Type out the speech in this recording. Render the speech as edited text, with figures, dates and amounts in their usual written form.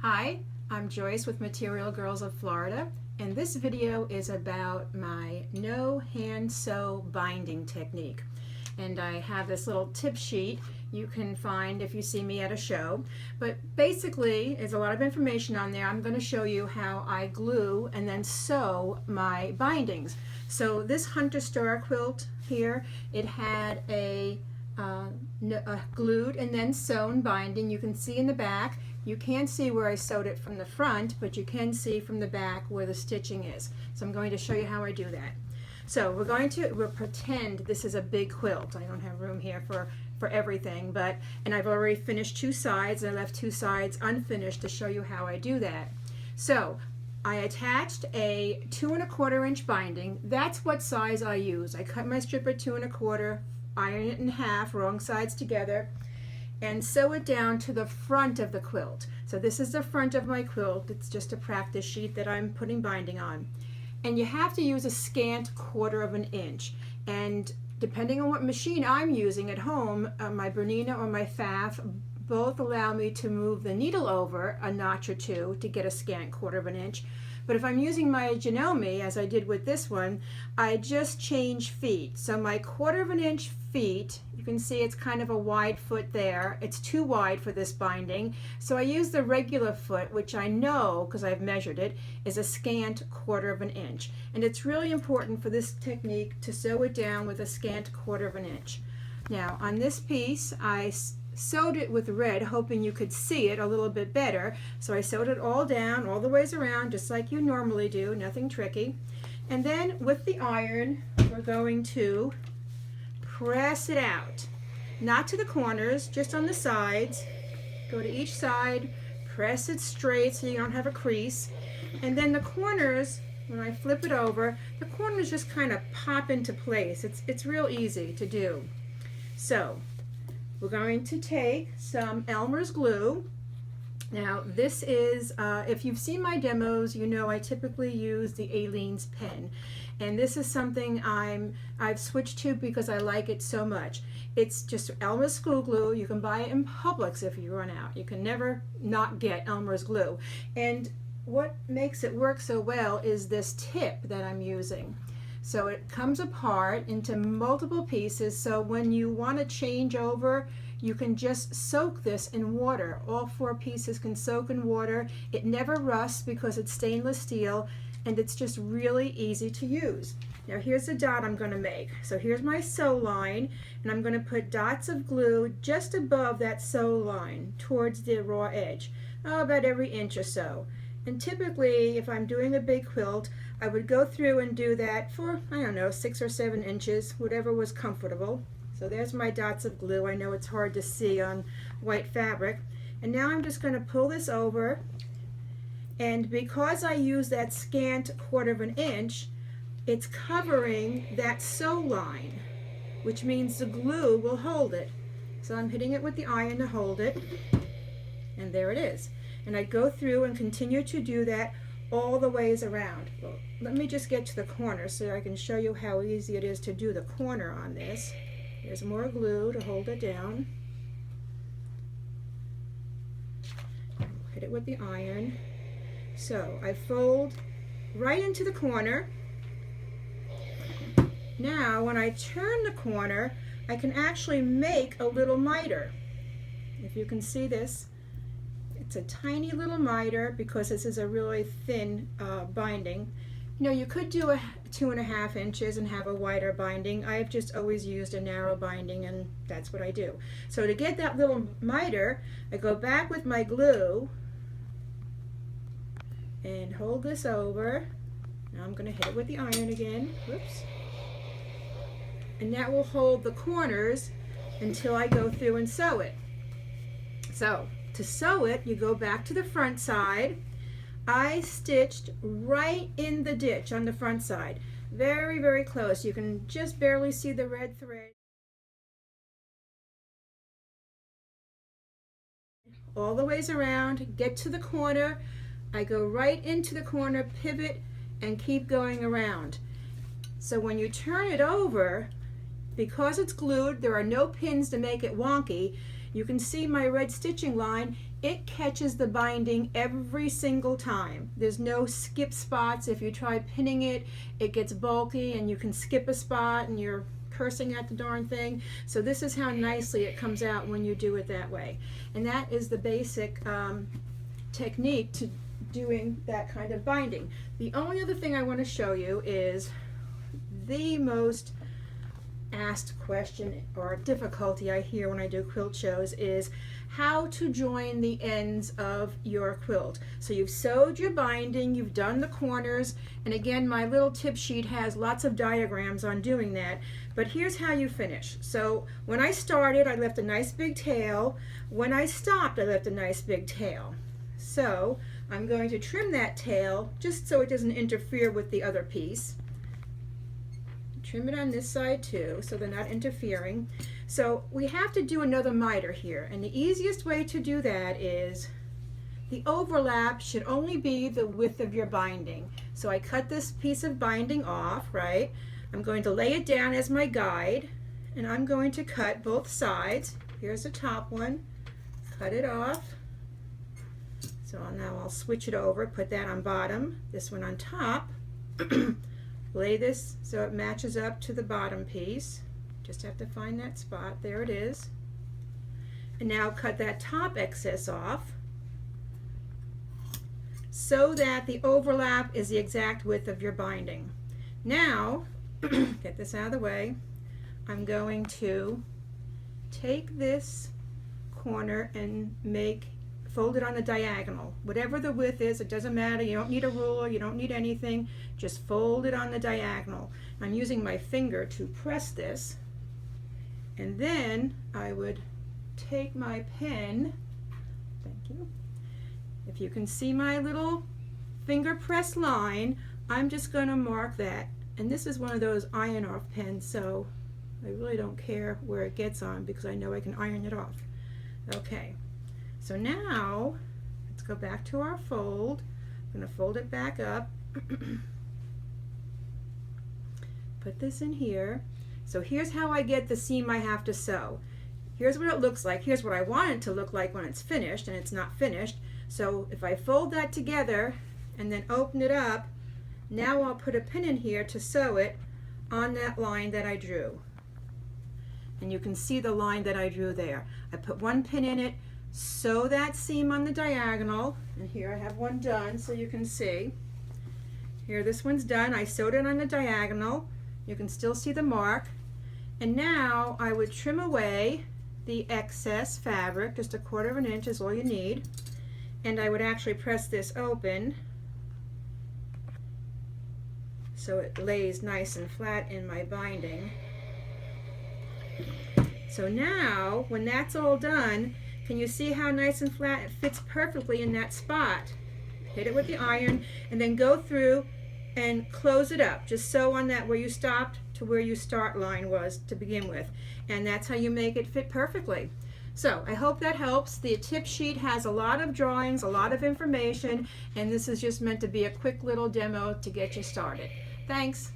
Hi, I'm Joyce with Material Girls of Florida, and this video is about my no hand sew binding technique. And I have this little tip sheet you can find if you see me at a show. But basically, there's a lot of information on there. I'm going to show you how I glue and then sew my bindings. So this Hunter Star quilt here, it had a glued and then sewn binding. You can see in the back. You can't see where I sewed it from the front, but you can see from the back where the stitching is. So I'm going to show you how I do that. So we'll pretend this is a big quilt. I don't have room here for everything, and I've already finished two sides. I left two sides unfinished to show you how I do that. So I attached a 2 1/4 inch binding. That's what size I use. I cut my strip at 2 1/4, iron it in half, wrong sides together, and sew it down to the front of the quilt. So this is the front of my quilt. It's just a practice sheet that I'm putting binding on. And you have to use a scant 1/4 inch. And depending on what machine I'm using at home, my Bernina or my Pfaff, both allow me to move the needle over a notch or two to get a scant 1/4 inch. But if I'm using my Janome, as I did with this one, I just change feet. So my 1/4 inch feet, you can see it's kind of a wide foot there. It's too wide for this binding. So I use the regular foot, which I know, because I've measured it, is a scant 1/4 inch. And it's really important for this technique to sew it down with a scant 1/4 inch. Now on this piece, I sewed it with red, hoping you could see it a little bit better. So I sewed it all down, all the ways around, just like you normally do, nothing tricky. And then with the iron, we're going to press it out. Not to the corners, just on the sides. Go to each side, press it straight so you don't have a crease. And then the corners, when I flip it over, the corners just kind of pop into place. It's real easy to do. So we're going to take some Elmer's glue. Now this is, if you've seen my demos, you know I typically use the Aleene's pen. And this is something I've switched to because I like it so much. It's just Elmer's school glue. You can buy it in Publix if you run out. You can never not get Elmer's glue. And what makes it work so well is this tip that I'm using. So it comes apart into multiple pieces, so when you want to change over, you can just soak this in water. All 4 pieces can soak in water. It never rusts because it's stainless steel, and it's just really easy to use. Now here's the dot I'm going to make. So here's my sew line, and I'm going to put dots of glue just above that sew line towards the raw edge, about every inch or so. And typically, if I'm doing a big quilt, I would go through and do that for, I don't know, 6 or 7 inches, whatever was comfortable. So there's my dots of glue. I know it's hard to see on white fabric. And now I'm just going to pull this over. And because I use that scant 1/4 inch, it's covering that sew line, which means the glue will hold it. So I'm hitting it with the iron to hold it. And there it is. And I go through and continue to do that all the ways around. Well, let me just get to the corner so I can show you how easy it is to do the corner on this. There's more glue to hold it down. Hit it with the iron. So I fold right into the corner. Now when I turn the corner, I can actually make a little miter. If you can see this, it's a tiny little miter because this is a really thin binding. You know, you could do a 2 1/2 inches and have a wider binding. I've just always used a narrow binding, and that's what I do. So to get that little miter, I go back with my glue and hold this over. Now I'm going to hit it with the iron again. Whoops. And that will hold the corners until I go through and sew it. So to sew it, you go back to the front side. I stitched right in the ditch on the front side. Very, very close. You can just barely see the red thread. All the ways around, get to the corner. I go right into the corner, pivot, and keep going around. So when you turn it over, because it's glued, there are no pins to make it wonky. You can see my red stitching line. It catches the binding every single time. There's no skip spots. If you try pinning it, it gets bulky and you can skip a spot and you're cursing at the darn thing. So this is how nicely it comes out when you do it that way. And that is the basic technique to doing that kind of binding. The only other thing I want to show you is the most asked question or difficulty I hear when I do quilt shows is how to join the ends of your quilt. So you've sewed your binding, you've done the corners, and again my little tip sheet has lots of diagrams on doing that, but here's how you finish. So when I started, I left a nice big tail. When I stopped, I left a nice big tail. So I'm going to trim that tail just so it doesn't interfere with the other piece. Trim it on this side too, so they're not interfering. So we have to do another miter here, and the easiest way to do that is the overlap should only be the width of your binding. So I cut this piece of binding off, right? I'm going to lay it down as my guide, and I'm going to cut both sides. Here's the top one, cut it off. So now I'll switch it over, put that on bottom, this one on top. Lay this so it matches up to the bottom piece. Just have to find that spot. There it is. And now cut that top excess off so that the overlap is the exact width of your binding. Now, get this out of the way, I'm going to take this corner and fold it on the diagonal. Whatever the width is, it doesn't matter. You don't need a ruler, you don't need anything. Just fold it on the diagonal. I'm using my finger to press this, and then I would take my pen. Thank you. If you can see my little finger press line, I'm just going to mark that. And this is one of those iron off pens, so I really don't care where it gets on because I know I can iron it off. Okay. So now, let's go back to our fold. I'm going to fold it back up. Put this in here. So here's how I get the seam I have to sew. Here's what it looks like. Here's what I want it to look like when it's finished, and it's not finished. So if I fold that together and then open it up, now I'll put a pin in here to sew it on that line that I drew. And you can see the line that I drew there. I put one pin in it, sew that seam on the diagonal, and here I have one done so you can see. Here, this one's done. I sewed it on the diagonal. You can still see the mark. And now I would trim away the excess fabric. Just 1/4 inch is all you need. And I would actually press this open so it lays nice and flat in my binding. So now, when that's all done, can you see how nice and flat it fits perfectly in that spot? Hit it with the iron and then go through and close it up. Just sew on that where you stopped to where your start line was to begin with. And that's how you make it fit perfectly. So I hope that helps. The tip sheet has a lot of drawings, a lot of information, and this is just meant to be a quick little demo to get you started. Thanks.